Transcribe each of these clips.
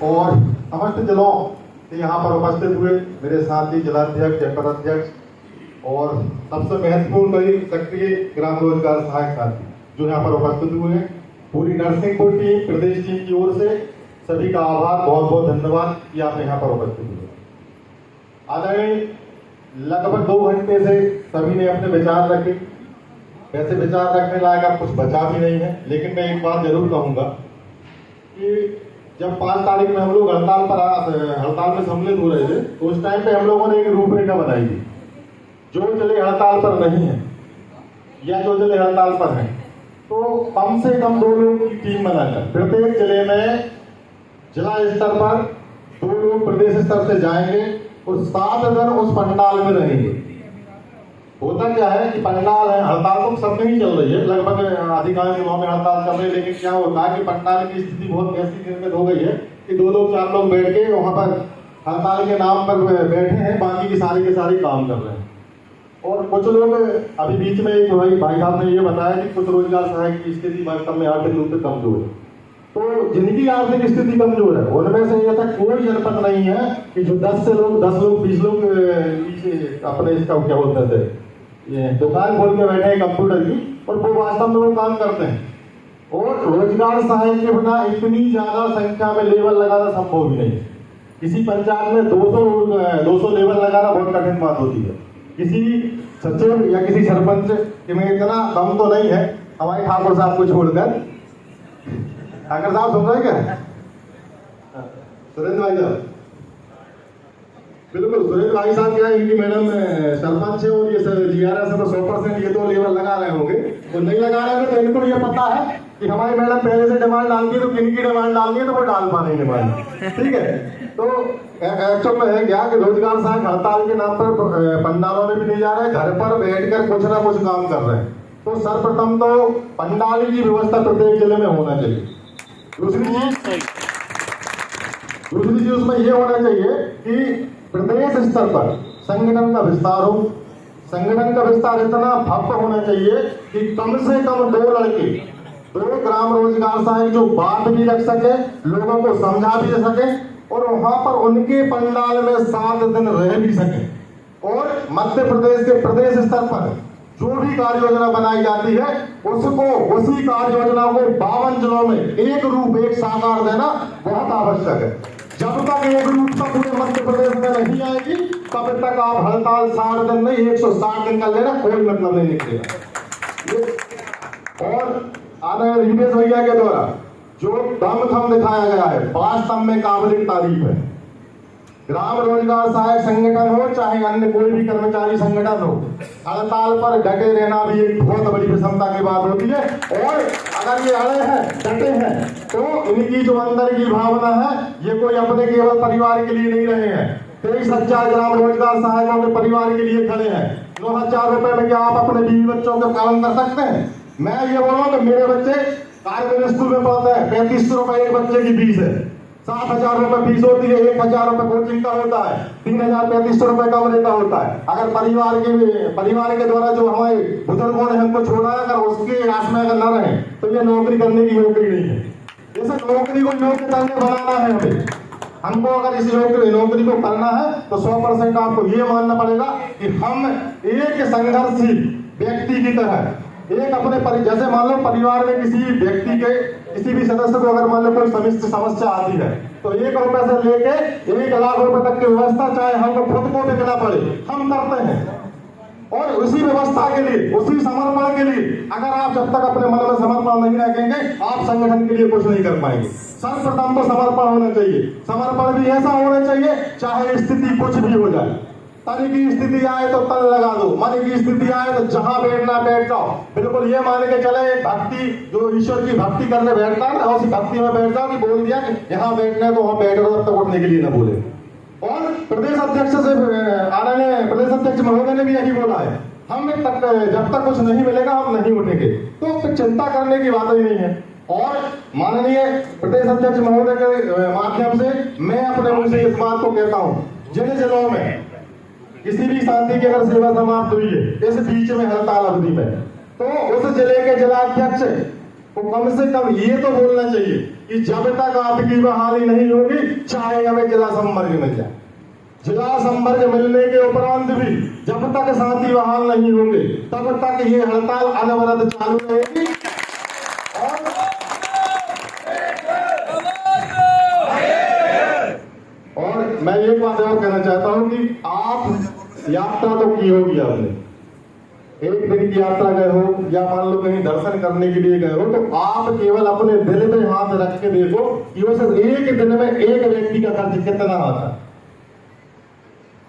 और समस्त जिलों से यहाँ पर उपस्थित हुए मेरे साथी जिलाध्यक्ष, जनपद अध्यक्ष और सबसे महत्वपूर्ण कई सक्रिय ग्राम रोजगार सहायक साथी जो यहाँ पर उपस्थित हुए हैं। पूरी नरसिंहपुर टीम, प्रदेश टीम की ओर से सभी का आभार, बहुत बहुत धन्यवाद कि आप यहाँ पर उपस्थित हुए। आदरणीय, लगभग 2 घंटे से सभी ने अपने विचार रखे। वैसे विचार रखने लायक अब कुछ बचा भी नहीं है, लेकिन मैं एक बात जरूर कहूँगा कि जब 5 तारीख में हम लोग हड़ताल में सम्मिलित हो रहे थे तो उस टाइम पे हम लोगों ने एक रूपरेखा बनाई थी। जो जिले हड़ताल पर नहीं है या जो जिले हड़ताल पर हैं तो कम से कम 2 लोगों की टीम बनाकर प्रत्येक जिले में जिला स्तर पर 2 लोग प्रदेश स्तर से जाएंगे और 7 दिन उस पंडाल में रहेंगे। होता क्या है कि पंडाल है, हड़ताल तो सब में ही चल रही है, लगभग अधिकांश जिलों में हड़ताल चल रही है, लेकिन क्या होता है कि पंडाल की स्थिति बहुत ऐसी निर्मित हो गई है कि 2 लोग 4 लोग बैठ के वहां पर हड़ताल के नाम पर बैठे हैं, बाकी की सारी के सारी काम कर रहे हैं। और कुछ लोग अभी बीच में एक भाई साहब ने ये बताया कि कुछ रोजगार सहायक की स्थिति वास्तव में आर्थिक रूप से कमजोर है। तो जिनकी आर्थिक स्थिति कमजोर है उनमें से ऐसा कोई जनपद नहीं है कि जो 10 लोग 20 लोग अपने इसका क्या बोलते थे ये दुकान खोल के बैठे हैं कंप्यूटर की और वो वास्तव में वो काम करते हैं। और रोजगार सहायक के बिना इतनी ज्यादा संख्या में लेबर लगाना संभव ही नहीं। किसी पंचायत में 200 लेबर लगाना बहुत कठिन बात होती है। किसी सचिव या किसी सरपंच में इतना दम तो नहीं है हमारे ठाकुर साहब को छोड़कर। ठाकर साहब सुन रहे क्या? सुरेंद्र भाई साहब, बिल्कुल सुरेंद्र भाई साहब क्या है, इनकी मैडम सरपंच है और ये GRS में 100% ये तो लेबर लगा रहे होंगे और नहीं लगा रहे होंगे तो इनको ये पता है कि हमारी मैडम पहले से डिमांड डालती है तो किनकी डिमांड डालनी है तो वो डाल पा रही डिमांड। ठीक है, तो एक्चुअल में है क्या कि रोजगार सहायक हड़ताल के नाम पर पंडालों में भी नहीं जा रहे, घर पर बैठकर कुछ ना कुछ काम कर रहे हैं। तो सर्वप्रथम तो पंडाल की व्यवस्था प्रत्येक जिले में होना चाहिए। दूसरी चीज उसमें ये होना चाहिए कि प्रदेश स्तर पर संगठन का विस्तार हो। संगठन का विस्तार इतना भव्य होना चाहिए कि कम से कम 2 लड़के 2 ग्राम रोजगार सहायक जो बात भी रख सके, लोगों को समझा भी दे सके और वहां पर उनके पंडाल में 7 दिन रह भी सके। और मध्य प्रदेश के प्रदेश स्तर पर जो भी कार्य योजना बनाई जाती है उसको उसी कार्य योजना को 52 जिलों में एक रूप एक साकार देना बहुत आवश्यक है। जब तक एक रूपता पूरे मध्य प्रदेश में नहीं आएगी तब तक आप हड़ताल 60 दिन नहीं 160 दिन कर लेना, कोई मतलब नहीं निकलेगा। और आने रितेश भैया के द्वारा जो दम दिखाया गया है वास्तव में काबिल तारीफ है। ग्राम रोजगार सहायक संगठन हो चाहे अन्य कोई भी कर्मचारी संगठन हो, हड़ताल पर डटे रहना भी एक बहुत बड़ी विषमता की बात होती है। और अगर ये अड़े हैं, डटे हैं तो इनकी जो अंदर की भावना है ये कोई अपने केवल परिवार के लिए नहीं रहे हैं। 23,000 ग्राम रोजगार सहायकों के परिवार के लिए खड़े हैं। 9,000 रुपए में क्या आप अपने बीवी बच्चों का पालन कर सकते हैं? मैं ये बोल रहा हूँ कि मेरे बच्चे कार्य स्कूल में पढ़ते हैं, 3500 रुपए एक बच्चे की फीस है, 7,000 रुपए फीस होती है, 1,000 रुपए कोचिंग का होता है, 3,3500 रुपए कमरे का होता है। अगर परिवार के द्वारा जो हमारे बुजुर्गों ने हमको छोड़ा है अगर उसके आस में अगर न रहे तो ये नौकरी करने की नौकरी नहीं है। जैसे नौकरी को योग्य करने बनाना है हमको अगर इस नौकरी को करना है तो 100% आपको ये मानना पड़ेगा कि हम एक संघर्षशील व्यक्ति की तरह एक अपने जैसे मान लो परिवार में किसी व्यक्ति के किसी भी सदस्य को अगर मान लो कोई समस्या आती है तो 1 रुपए से लेके 1 लाख रुपए तक की व्यवस्था चाहे हमको खुद को बिकना पड़े हम करते हैं। और उसी व्यवस्था के लिए उसी समर्पण के लिए अगर आप जब तक अपने मन में समर्पण नहीं रखेंगे आप संगठन के लिए कुछ नहीं कर पाएंगे। सर्वप्रथम तो समर्पण होना चाहिए। समर्पण भी ऐसा होना चाहिए चाहे स्थिति कुछ भी हो जाए। तन की स्थिति आए तो तन लगा दो, मन की स्थिति आए तो जहां बैठना बैठ जाओ। बिल्कुल ये मान के चले भक्ति जो ईश्वर की भक्ति करने बैठता है ना उसी भक्ति में बैठ जाओ कि बोल दिया कि यहाँ बैठना है तो वहां बैठ रहो, तब तक उठने के लिए ना बोले। और प्रदेश अध्यक्ष से आदरणीय प्रदेश अध्यक्ष महोदय ने भी यही बोला है, हम जब तक कुछ नहीं मिलेगा हम नहीं उठेंगे। तो फिर चिंता करने की बात ही नहीं है। और माननीय प्रदेश अध्यक्ष महोदय के माध्यम से मैं अपने मुंह से इस बात को कहता हूँ, जिन जिलों में किसी भी शांति की अगर सेवा समाप्त हुई है इस बीच में हड़ताल अवधि में तो उस जिले के जिलाध्यक्ष तो कम से कम ये तो बोलना चाहिए कि जब तक आपकी बहाली नहीं होगी चाहे हमें जिला संवर्ग मिल जाए, जिला संवर्ग मिलने के उपरांत भी जब तक साथी बहाल नहीं होंगे तब तक ये हड़ताल अनवरत चालू रहेगी। और मैं एक बात और कहना चाहता हूं कि आप यात्रा तो की होगी, आपने एक दिन की यात्रा गए हो या मान लो कहीं दर्शन करने के लिए गए हो, तो आप केवल अपने दिल पे हाथ रख के देखो कि वो सिर्फ एक दिन में एक व्यक्ति का खर्च कितना आता है।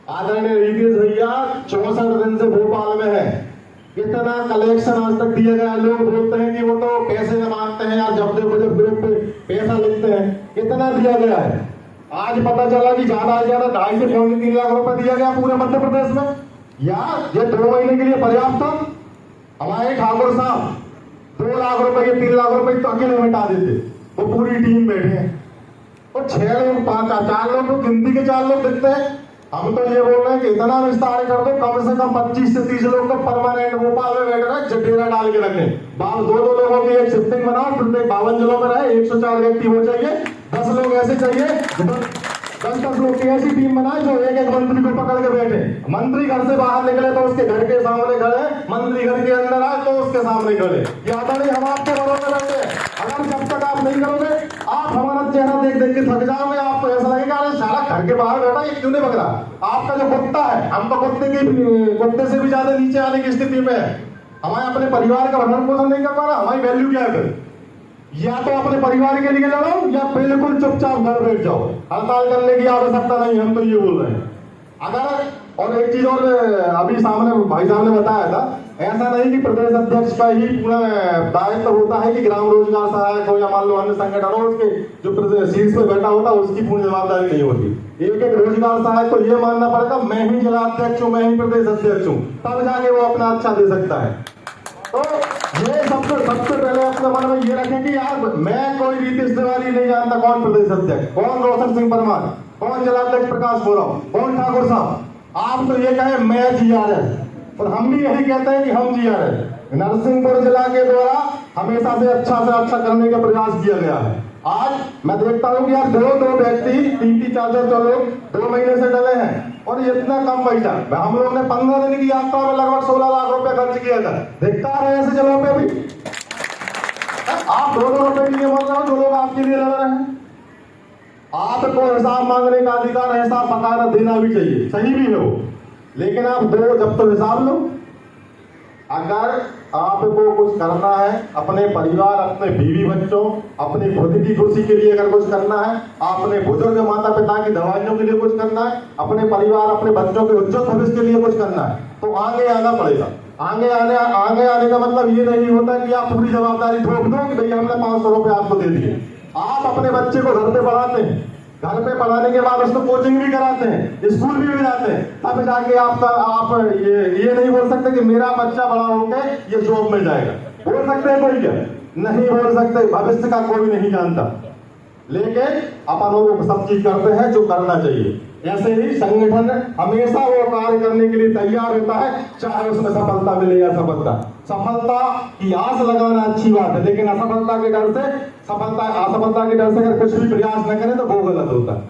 आदरणीय रीतिश भैया 64 दिन से भोपाल में है, कितना कलेक्शन आज तक दिया गया। लोग बोलते हैं कि वो तो पैसे न मांगते हैं यार, जब देखो जब ब्रेक पे पैसा लिखते हैं, कितना दिया गया है। आज पता चला कि ज्यादा से ज्यादा 2.5 से 3 लाख रुपए दिया गया पूरे मध्य प्रदेश में। यार ये 2 महीने के लिए पर्याप्त था। हमारे ठाकुर साहब 2 लाख रुपए के 3 लाख रुपए तो अकेले मिटा देते, वो पूरी टीम बैठे हैं। और 6 लोग 4 लोग तो गिनती के 4 लोग दिखते हैं। हम तो ये बोल रहे हैं कि इतना विस्तार कर दो, कम से कम 25 से 30 लोग तो परमानेंट भोपाल में बैठ रहे, डेरा डाल के रखें। 2-2 लोगों की एक शिफ्टिंग बनाओ, प्रत्येक 52 जिलों में रहे, 104 व्यक्ति हो चाहिए, 10 लोग ऐसे चाहिए, 10 लोग की ऐसी टीम बनाए जो एक मंत्री को पकड़ के बैठे। मंत्री घर से बाहर निकले तो उसके घर के सामने खड़े, मंत्री घर के अंदर आए तो उसके सामने खड़े। याद नहीं, हम आपके भरोसे रहते हैं। अगर जब तक आप नहीं करोगे, आप हमारा चेहरा देख देख के थक जाओगे। आपको ऐसा लगेगा अरे सारा घर के बाहर बैठा, ये क्यों नहीं भग रहा। आपका जो कुत्ता है, हम तो कुत्ते से भी ज्यादा नीचे आने की स्थिति में है। हमारे अपने परिवार का भरण पोषण नहीं कर पा रहा, हमारी वैल्यू क्या है फिर। या तो अपने परिवार के लिए लड़ो या बिल्कुल चुपचाप घर बैठ जाओ। हड़ताल करने की आवश्यकता नहीं, हम तो ये बोल रहे हैं। अगर और एक चीज और अभी सामने भाई साहब ने बताया था, ऐसा नहीं कि प्रदेश अध्यक्ष का ही पूरा दायित्व होता है कि ग्राम रोजगार सहायक हो या मान लो अन्य संगठन हो, उसके जो शीर्ष पे बैठा होता है उसकी पूरी जवाबदारी नहीं होती। एक एक रोजगार सहायक को ये मानना पड़ेगा मैं ही जिला अध्यक्ष हूँ, मैं ही प्रदेश अध्यक्ष हूँ, तब जाके वो अपना अच्छा दे सकता है। तो ये सबसे पहले अपने मन में ये रखें कि यार मैं कोई रीतिश तिवारी नहीं जानता कौन प्रदेश अध्यक्ष, कौन रोशन सिंह परमार, कौन जिलाध्यक्ष प्रकाश बोराव, कौन ठाकुर साहब। आप तो ये कहें मैं GRS, और हम भी यही कहते हैं कि हम GRS। नरसिंहपुर जिला के द्वारा हमेशा से अच्छा करने का प्रयास किया गया है। आज मैं देखता हूँ कि यार 2 व्यक्ति 3 4 लोग 2 महीने से डले हैं और ये इतना कम पैसा। हम लोग ने 15 दिन की यात्रा में लगभग 16 लाख रुपए खर्च किया था। देखता है ऐसे जगहों पे भी आप 2 रुपए के लिए मर रहे हो, जो लोग आपके लिए लड़ रहे हैं। आपको हिसाब मांगने का अधिकार है, हिसाब बकायदा देना भी चाहिए, सही भी हो, लेकिन आप दो जब तो हिसाब लो। अगर आपको कुछ करना है अपने परिवार, अपने बीवी बच्चों, अपनी खुद की खुशी के लिए अगर कुछ करना है, अपने बुजुर्ग माता पिता की दवाइयों के लिए कुछ करना है, अपने परिवार अपने बच्चों के उज्जवल भविष्य के लिए कुछ करना है, तो आगे आना पड़ेगा। आगे आने का मतलब ये नहीं होता कि आप पूरी जवाबदारी ठोक दो कि भैया हमने 500 रुपए आपको दे दिए। आप अपने बच्चे को घर पे पढ़ाते हैं, घर पे पढ़ाने के बाद उसको कोचिंग भी कराते हैं, स्कूल भी भेजाते हैं, तब जाके आप ये नहीं बोल सकते कि मेरा बच्चा बड़ा होकर ये जॉब में जाएगा। बोल सकते हैं कोई क्या? नहीं बोल सकते, भविष्य का कोई नहीं जानता। लेकिन अपन लोग सब चीज करते हैं जो करना चाहिए। ऐसे ही संगठन हमेशा वो कार्य करने के लिए तैयार होता है, चाहे उसमें सफलता मिले या सफलता की आस लगाना अच्छी बात है, लेकिन असफलता के डर से असफलता के डर से अगर कुछ भी प्रयास न करें तो वो गलत होता है।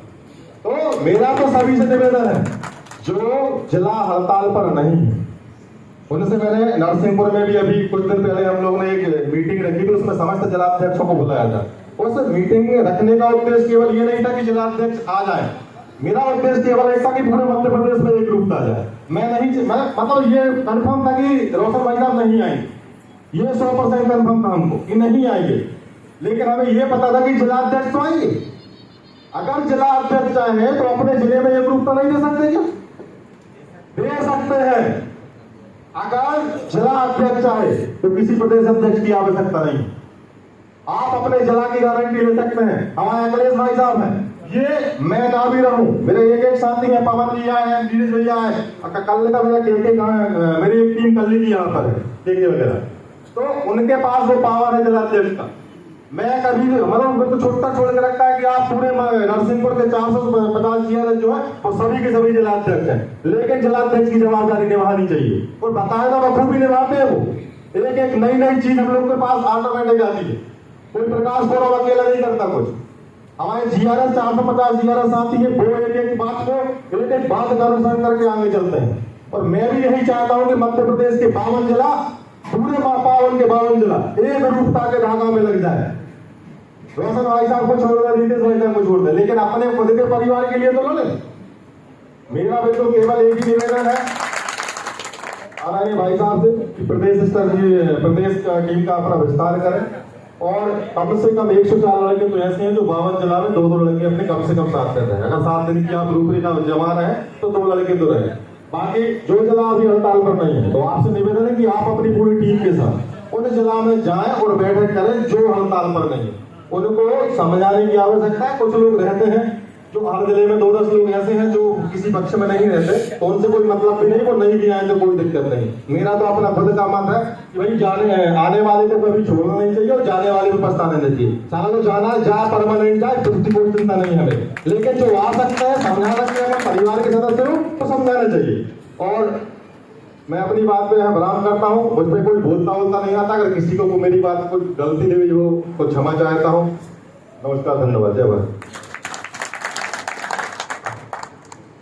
तो मेरा तो सभी से निवेदन है जो जिला हड़ताल पर नहीं है, उनसे मैंने नरसिंहपुर में भी अभी कुछ दिन पहले हम लोग ने एक मीटिंग रखी थी, उसमें समस्त जिलाध्यक्षों को बुलाया था। उस मीटिंग में रखने का उद्देश्य केवल ये नहीं था कि जिलाध्यक्ष आ जाए, मेरा उद्देश्य केवल एक था कि पूरे मध्य प्रदेश में एक रूप आ जाए। मैं मतलब ये कंफर्म था कि रोशन भाई साहब नहीं आएंगे, ये 100% कंफर्म था हमको कि नहीं आएंगे, लेकिन हमें ये पता था कि जिलाध्यक्ष तो आएंगे। अगर जिलाध्यक्ष चाहे तो अपने जिले में एक रूप तो नहीं दे सकते क्या? दे सकते हैं। अगर जिला अध्यक्ष चाहे तो किसी प्रदेश अध्यक्ष की आवश्यकता नहीं, आप अपने जिला की गारंटी ले सकते हैं। हमारे अखिलेश भाई साहब हैं, ये मैं ना भी रहूं, मेरे एक साथी है, पवन जी आए हैं, नीरज भैया है, कल का मेरा केके मेरी एक टीम कल की यहाँ पर है, केके वगैरह, तो उनके पास वो पावर है जिलाध्यक्ष का। मैं कभी मतलब तो छोटा छोड़ के रखा है कि आप पूरे नरसिंहपुर के 450 GRS जो है वो सभी के सभी जिलाध्यक्ष हैं, लेकिन जिलाध्यक्ष की जवाबदारी निभानी चाहिए और बताया था बखूबी निभाते हैं वो। एक नई चीज हम लोग के पास ऑटोमेटिक आती है। कोई प्रकाश गौरव अकेला नहीं करता कुछ। हमारे GRS 450 GRS आती है, वो एक एक बात का अनुसरण करके आगे चलते हैं। और मैं भी यही चाहता हूं कि मध्य प्रदेश के 52 जिला, पूरे पावन के 52 जिला एक रूपता के धागा में लग जाए। रोशन भाई साहब को छोड़ दे, नीतीश भाई साहब को छोड़ दे, लेकिन अपने खुद के परिवार के लिए तो लो ले। मेरा भी तो केवल एक ही निवेदन है आदरणीय भाई साहब से कि प्रदेश स्तर की प्रदेश का टीम का अपना विस्तार करें और कम से कम 104 लड़के तो ऐसे हैं जो 52 जिला में 2-2 लड़के अपने कम से कम साथ रहते हैं। अगर 7 दिन की आप रूपरेखा जमा रहे तो 2 लड़के तो रहे। बाकी जो जिला अभी हड़ताल पर नहीं है, तो आपसे निवेदन है कि आप अपनी पूरी टीम के साथ उन जिला में जाएं और बैठक करें जो हड़ताल पर नहीं है। उनको समझाने की आवश्यकता है। कुछ लोग रहते हैं जो हर जिले में 2-10 लोग ऐसे हैं जो किसी पक्ष में नहीं रहते, तो उनसे कोई मतलब भी नहीं, वो नहीं भी आए तो कोई दिक्कत नहीं। मेरा तो अपना खुद का मत है कि भाई आने वाले को कभी छोड़ना नहीं चाहिए और जाने वाले को पछताने नहीं चाहिए। साला तो जाना जा परमानेंट जाए, उसकी कोई चिंता नहीं हमें, लेकिन जो आ सकते हैं समझा सकते हैं परिवार के सदस्य हो तो समझाना चाहिए। और मैं अपनी बात पे यहाँ विराम करता हूँ। मुझ पर कोई बोलता नहीं आता। अगर किसी को मेरी बात कुछ गलती हुई हो तो क्षमा चाहता हूँ। नमस्कार, धन्यवाद, जय भारत।